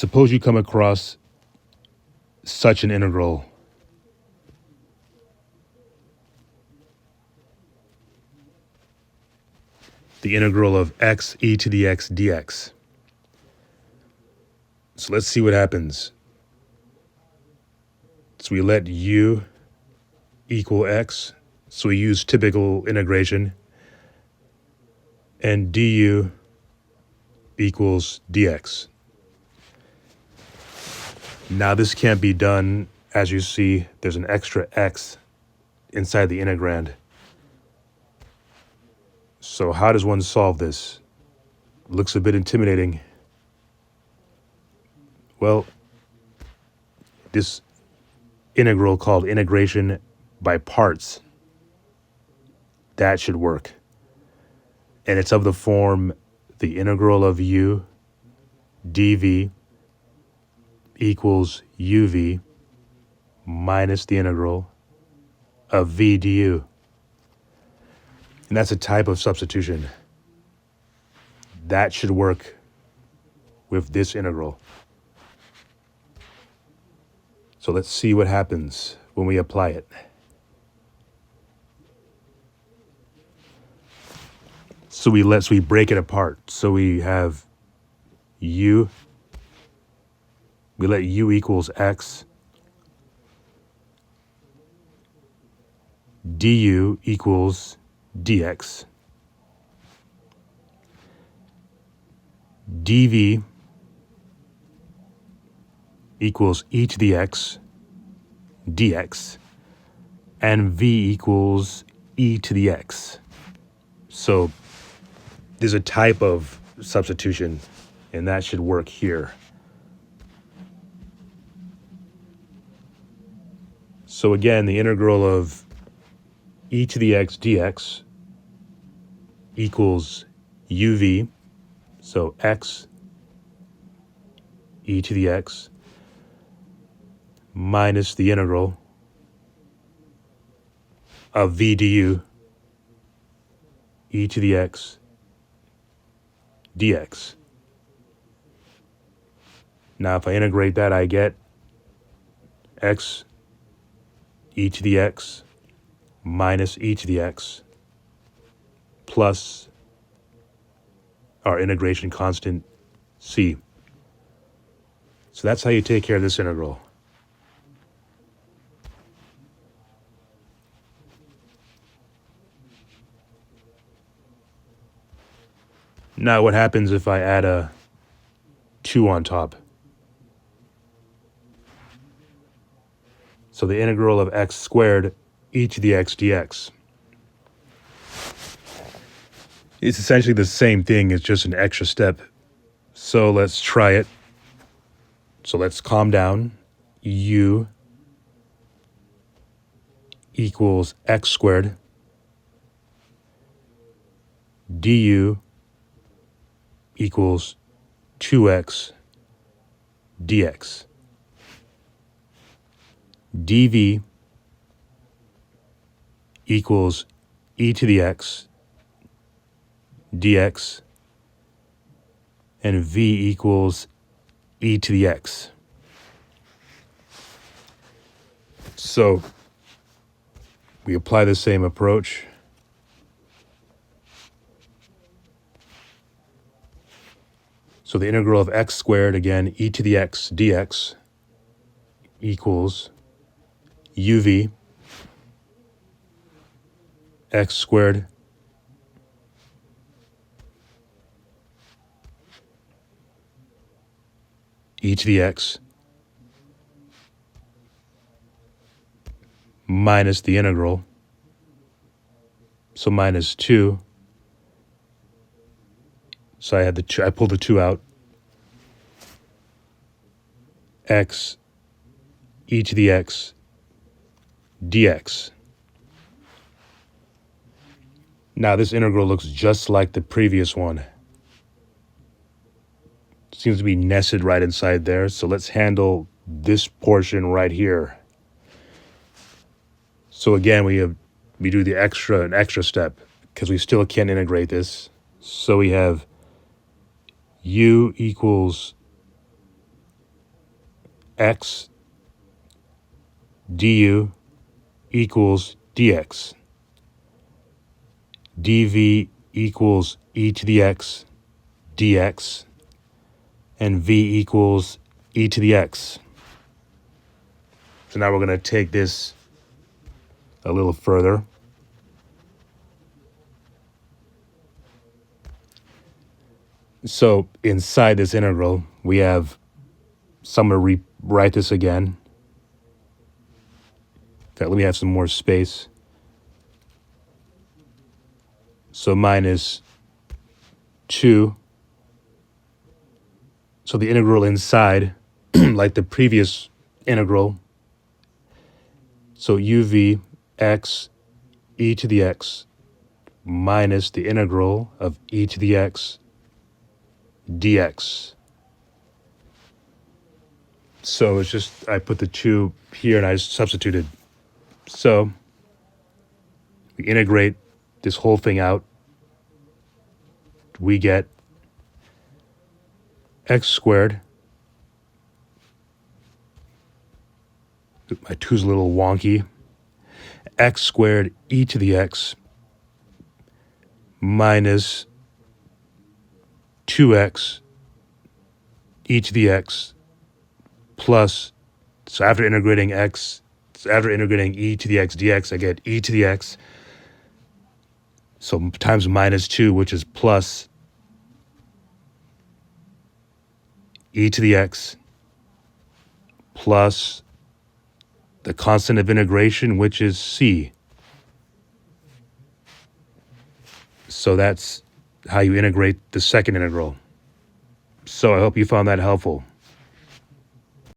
Suppose you come across such an integral. The integral of x e to the x dx. So let's see what happens. So we let u equal x. So we use typical integration. And du equals dx. Now this can't be done. As you see, there's an extra x inside the integrand. So how does one solve this? Looks a bit intimidating. Well, this integral called integration by parts, that should work. And it's of the form the integral of u dv equals uv minus the integral of v du. And that's a type of substitution. That should work with this integral. So let's see what happens when we apply it. So we break it apart. So we have u, we let u equals x, du equals dx, dv equals e to the x dx, and v equals e to the x. So there's a type of substitution, and that should work here. So again, the integral of e to the x dx equals uv, so x e to the x minus the integral of v du e to the x dx. Now if I integrate that, I get x e to the x minus e to the x plus our integration constant c. So that's how you take care of this integral. Now what happens if I add a 2 on top? So the integral of x squared e to the x dx. It's essentially the same thing, it's just an extra step. So let's try it. So let's calm down. U equals x squared du equals 2x dx. dv equals e to the x dx, and v equals e to the x. So we apply the same approach. So the integral of x squared, again, e to the x dx equals uv x squared e to the x minus the integral, so minus 2. So I pulled the 2 out. X e to the x dx. Now this integral looks just like the previous one. Seems to be nested right inside there. So let's handle this portion right here. So again, we do an extra step because we still can't integrate this. So we have u equals x du equals dx. dv equals e to the x dx. And v equals e to the x. So now we're going to take this a little further. So inside this integral, we have, so I'm going to rewrite this again. In fact, let me have some more space. So minus 2. So the integral inside, like the previous integral, so uv x e to the x minus the integral of e to the x dx. So it's just, I put the 2 here and I just substituted. So we integrate this whole thing out. We get x squared. My 2's a little wonky. X squared e to the x minus 2x e to the x plus, so after integrating x, after integrating e to the x dx, I get e to the x. So times minus 2, which is plus e to the x plus the constant of integration, which is c. So that's how you integrate the second integral. So I hope you found that helpful.